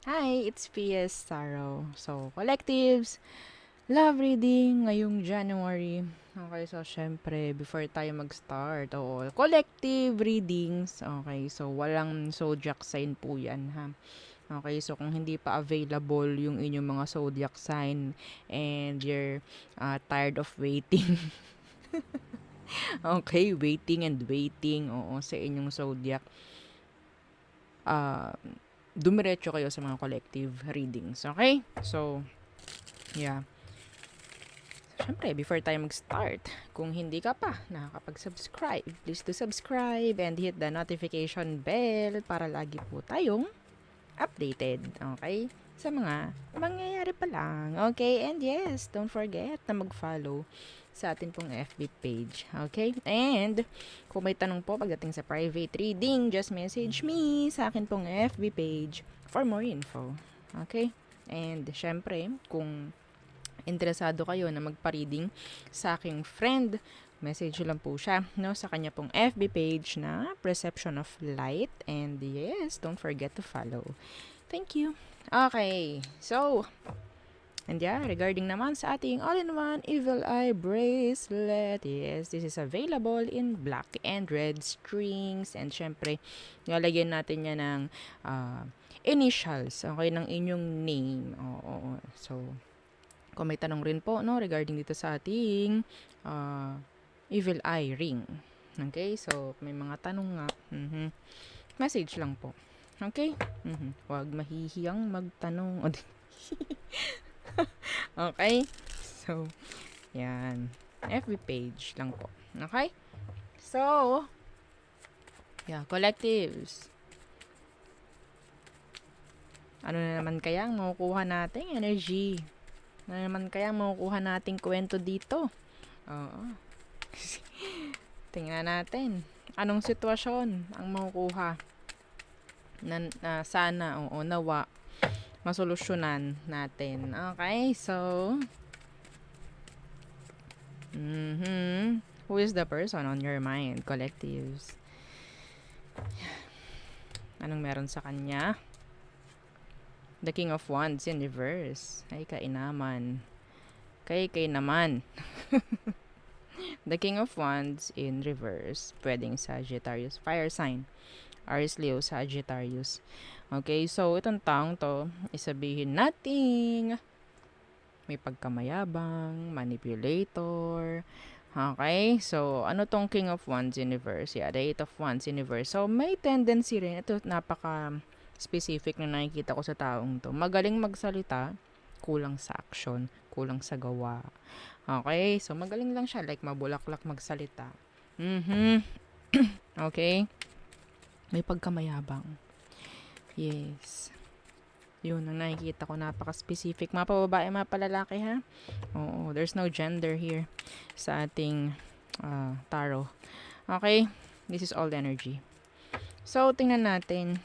Hi, it's PS Saro. So, collectives, love reading ngayong January. Okay, so syempre, before tayo mag-start, collective readings. Okay, so walang zodiac sign po yan, ha. Okay, so kung hindi pa available yung inyong mga zodiac sign and you're tired of waiting, okay, waiting and waiting, sa inyong zodiac, uh, dumiretso kayo sa mga collective readings, okay? So, yeah. Siyempre, before tayo mag-start, kung hindi ka pa nakakapag-subscribe, please do subscribe and hit the notification bell para lagi po tayong updated, okay? Sa mga mangyayari pa lang, okay? And yes, don't forget na mag-follow sa atin pong FB page, okay? And kung may tanong po pagdating sa private reading, just message me sa akin pong FB page for more info, okay? And syempre, kung interesado kayo na magpa-reading sa aking friend, message lang po siya, no, sa kanya pong FB page na Perception of Light. And yes, don't forget to follow. Thank you. Okay, so, and yeah, regarding naman sa ating all-in-one Evil Eye Bracelet, yes, this is available in black and red strings. And syempre, lalagyan natin yan ng initials, okay, ng inyong name. Oo. So, kung may tanong rin po, no, regarding dito sa ating Evil Eye ring. Okay, so may mga tanong nga, message lang po. Okay? Huwag mahihiyang magtanong. Okay? So, yan. FB page lang po. Okay? So, yeah, collectives. Ano na naman kaya ang makukuha nating energy? Ano na naman kaya ang makukuha nating kwento dito? Oo. Tingnan natin. Anong sitwasyon ang makukuha na sana, nawa, masolusyonan natin. Okay, so, who is the person on your mind, collectives? Anong meron sa kanya? The King of Wands in reverse. Ay, kainaman. Kay naman. The King of Wands in reverse. Pwedeng Sagittarius, fire sign. Aries, Leo, Sagittarius. Okay, so itong taong to, isabihin nating may pagkamayabang, manipulator. Okay, so ano tong King of Wands in reverse? Yeah, the Eight of Wands in reverse. So may tendency rin, ito napaka specific na nakikita ko sa taong to. Magaling magsalita, kulang sa action, kulang sa gawa. Okay, so magaling lang siya, like mabulaklak magsalita. Okay, may pagkamayabang. Yes. Yun ang nakikita ko, napaka-specific. Mga pababae, mga palalaki, ha? Oo, there's no gender here sa ating tarot. Okay, this is all energy. So, tingnan natin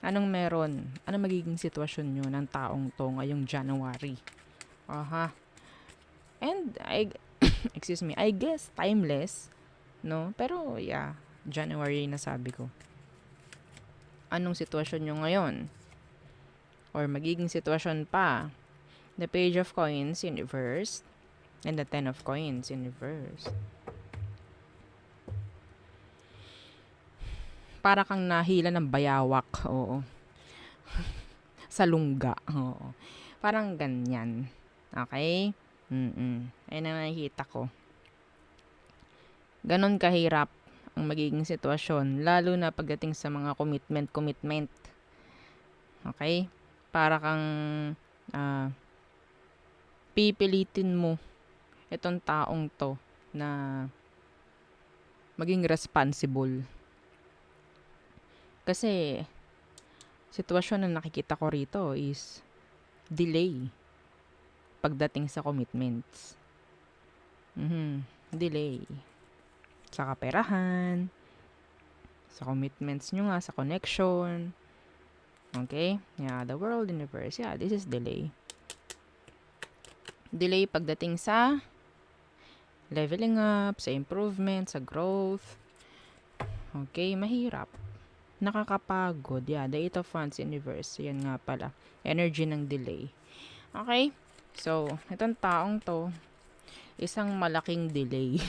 anong meron, anong magiging sitwasyon nyo ng taong to ngayong January. Aha. And, excuse me, I guess timeless, no? Pero, yeah, January na sabi ko. Anong sitwasyon nyo ngayon? Or magiging sitwasyon pa? The Page of Coins in reverse and the Ten of Coins in reverse. Para kang nahila ng bayawak, oo. Sa lungga, oo. Parang ganyan. Okay? Ayun ang nakikita ko. Ganon kahirap ang magiging sitwasyon, lalo na pagdating sa mga commitment. Okay? Para kang pipilitin mo itong taong to na maging responsible. Kasi sitwasyon na nakikita ko rito is delay pagdating sa commitments. Delay sa kaperahan, sa commitments nyo nga, sa connection. Okay? Yeah, the world, universe. Yeah, this is delay. Delay pagdating sa leveling up, sa improvement, sa growth. Okay, mahirap. Nakakapagod. Yeah, the Eight of Wands in reverse. Yan nga pala. Energy ng delay. Okay? So, itong taong to, isang malaking delay.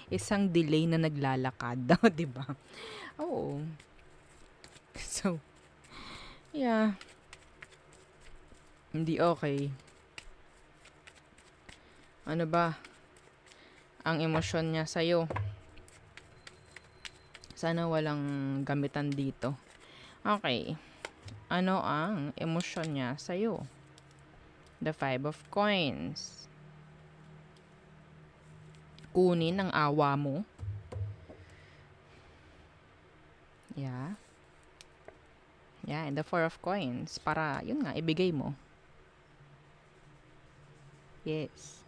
Isang delay na naglalakad. 'Di ba? Oo. So, yeah. Hindi okay. Ano ba ang emosyon niya sa'yo? Sana walang gamitan dito. Okay. Ano ang emosyon niya sa'yo? The Five of Coins. Kunin ang awa mo. Yeah. Yeah, and the Four of Coins. Para, yun nga, ibigay mo. Yes.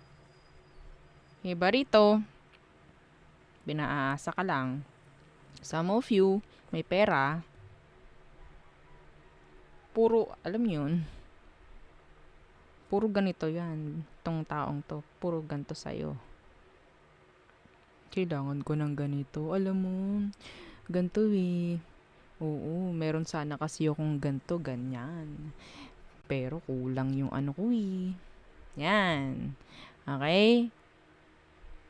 Iba rito, binaasa ka lang. Some of you, may pera. Puro, alam yun, puro ganito yan. Tong taong to, puro ganito sa'yo. Kailangan ko ng ganito. Alam mo, ganito eh. Oo, meron sana kasi akong ganito, ganyan. Pero kulang yung ano ko eh. Yan. Okay?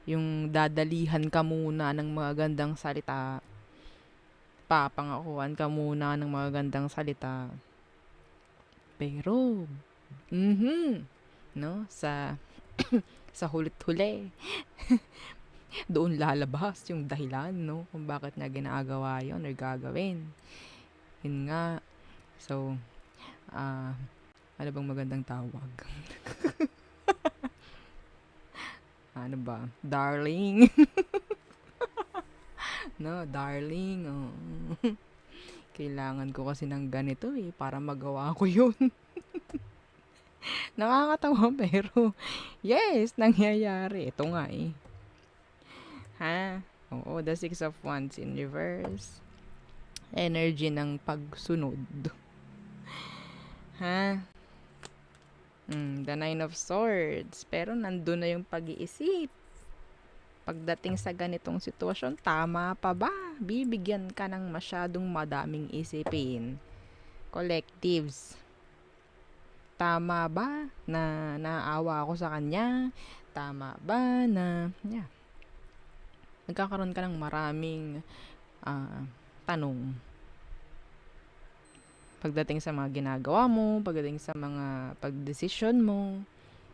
Yung dadalihan ka muna ng mga gandang salita. Papangakuan ka muna ng mga gandang salita. Pero, no? Sa hulit-huli, doon lalabas yung dahilan, no? Kung bakit niya ginagawa yon or gagawin. Yun nga. So, ano bang magandang tawag? Ano ba? Darling. No, darling. Oh. Kailangan ko kasi ng ganito eh, para magawa ko yun. Nakakatawa pero, yes, nangyayari. Ito nga eh. Ha? Oo, the Six of Wands in reverse. Energy ng pagsunod. Ha? The Nine of Swords. Pero nandun na yung pag-iisip. Pagdating sa ganitong sitwasyon, tama pa ba? Bibigyan ka ng masyadong madaming isipin. Collectives. Tama ba na naawa ako sa kanya? Tama ba na, yeah. Nagkakaroon ka ng maraming tanong. Pagdating sa mga ginagawa mo, pagdating sa mga pagdesisyon mo,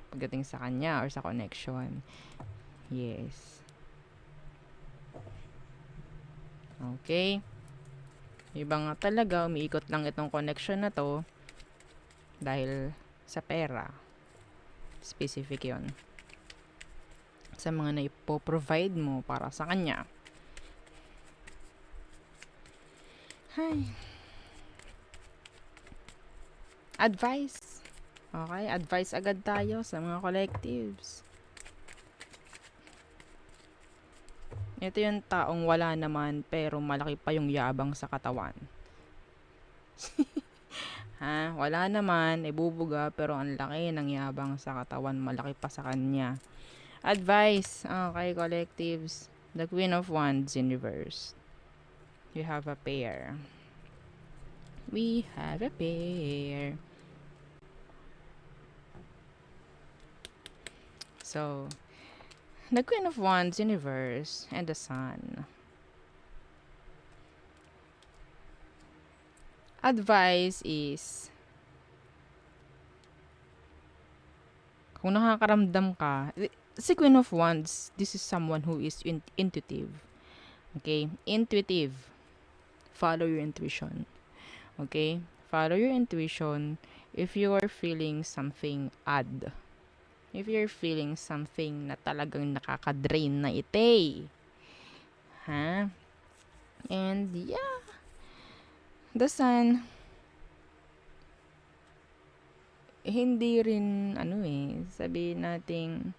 pagdating sa kanya or sa connection. Yes. Okay. Iba nga talaga, umiikot lang itong connection na to dahil sa pera. Specific yon. Sa mga naipo-provide mo para sa kanya. Hay. Advice. Okay, advice agad tayo sa mga collectives. Ito yung taong wala naman pero malaki pa yung yabang sa katawan. Ha? Wala naman, ibubuga pero ang laki ng yabang sa katawan, malaki pa sa kanya. Advice, okay, collectives. The Queen of Wands in reverse. You have a pair. We have a pair. So, the Queen of Wands in reverse and the Sun. Advice is, kung nakakaramdam ka, si Queen of Wands, this is someone who is intuitive. Okay? Intuitive. Follow your intuition. Okay? Follow your intuition if you are feeling something odd. If you're feeling something na talagang nakaka-drain na ite. Ha? And yeah. The Sun, hindi rin, sabihin nating,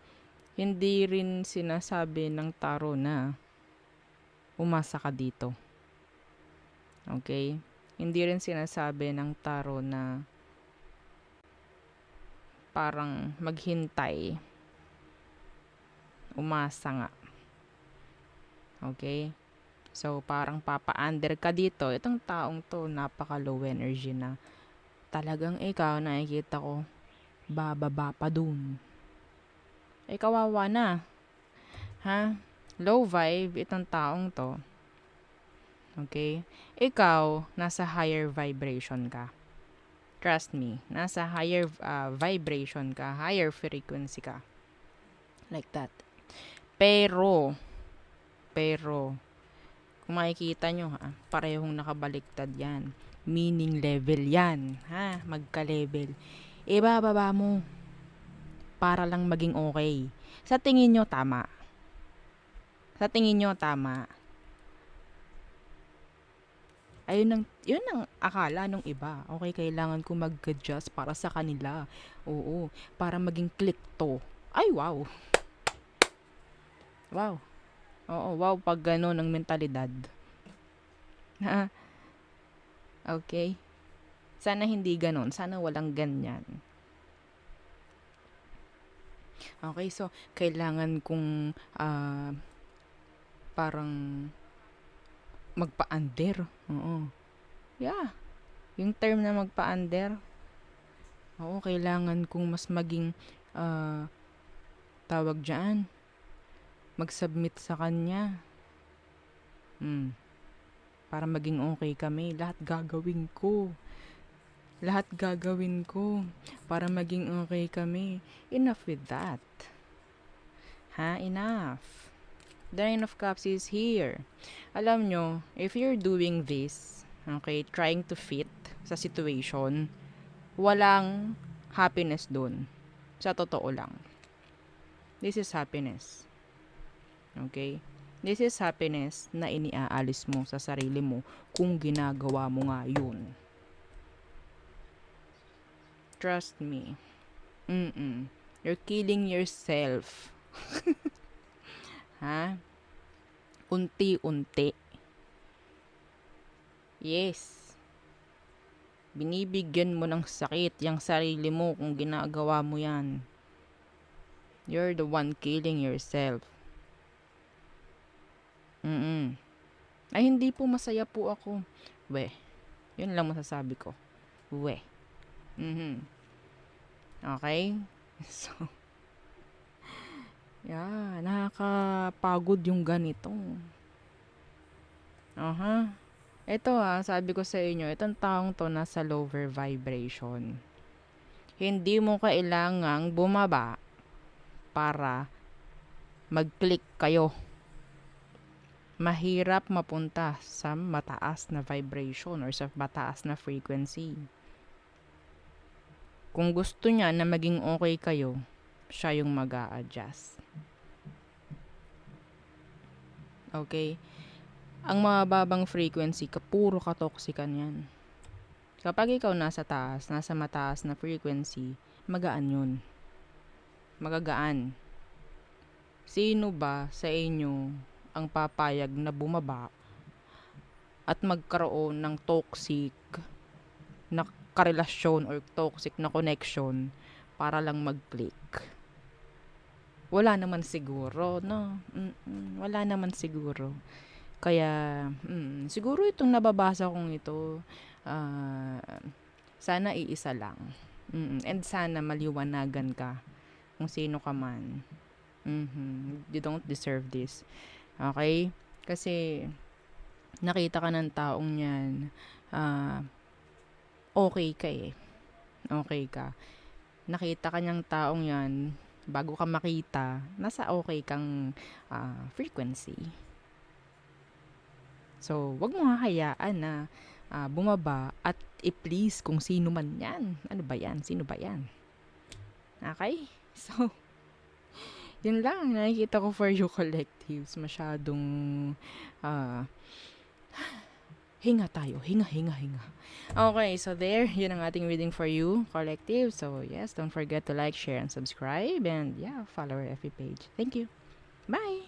hindi rin sinasabi ng taro na umasa ka dito. Okay? Hindi rin sinasabi ng taro na parang maghintay. Umasa nga. Okay? So, parang papa-under ka dito. Itong taong to, napaka-low energy na. Talagang ikaw, nakikita ko, bababa pa dun. Kawawa na. Ha? Low vibe, itong taong to. Okay? Ikaw, nasa higher vibration ka. Trust me, nasa higher vibration ka, higher frequency ka. Like that. Pero, kung makikita nyo parehong nakabaliktad yan. Meaning level yan. Magka-level. Ibababa mo. Para lang maging okay. Sa tingin nyo, tama. Yun ang akala nung iba. Okay, kailangan ko mag-adjust para sa kanila. Oo, para maging click to. Ay, wow. Wow. Oo, wow, pag gano'n ang mentalidad. Okay? Sana hindi gano'n. Sana walang ganyan. Okay, so, kailangan kong parang magpa-under. Oo. Yeah. Yung term na magpa-under. Oo, kailangan kong mas maging tawag dyan. Mag-submit sa kanya. Para maging okay kami. Lahat gagawin ko. Para maging okay kami. Enough with that. Enough. The Nine of Cups is here. Alam nyo, if you're doing this, okay, trying to fit sa situation, walang happiness dun. Sa totoo lang. This is happiness. Okay? This is happiness na iniaalis mo sa sarili mo kung ginagawa mo nga yun. Trust me. You're killing yourself. Unti-unti. Yes. Binibigyan mo ng sakit yung sarili mo kung ginagawa mo yan. You're the one killing yourself. Ay, hindi po masaya po ako. Yun lang masasabi ko. Okay? So, yeah, nakakapagod yung ganito. Ito sabi ko sa inyo, itong taong to nasa lower vibration. Hindi mo kailangang bumaba para mag-click kayo. Mahirap mapunta sa mataas na vibration or sa mataas na frequency. Kung gusto niya na maging okay kayo, siya yung mag-a-adjust. Okay? Ang mababang frequency, puro ka-toxican yan. Kapag ikaw nasa taas, nasa mataas na frequency, magaan yun. Magagaan. Sino ba sa inyo ang papayag na bumaba at magkaroon ng toxic na karelasyon or toxic na connection para lang mag-click? Wala naman siguro, no? Wala naman siguro. Kaya, siguro itong nababasa kong ito, sana iisa lang. And sana maliwanagan ka kung sino ka man. You don't deserve this. Okay? Kasi, nakita ka ng taong yan, okay ka eh. Okay ka. Nakita ka niyang taong yan, bago ka makita, nasa okay kang frequency. So, wag mo hahayaan na bumaba at i-please kung sino man yan. Ano ba yan? Sino ba yan? Okay? So, yun lang. Nakikita ko for you collectives. Masyadong hinga tayo. Hinga. Okay, so there. Yun ang ating reading for you, collective. So, yes, don't forget to like, share, and subscribe. And yeah, follow our FB page. Thank you. Bye!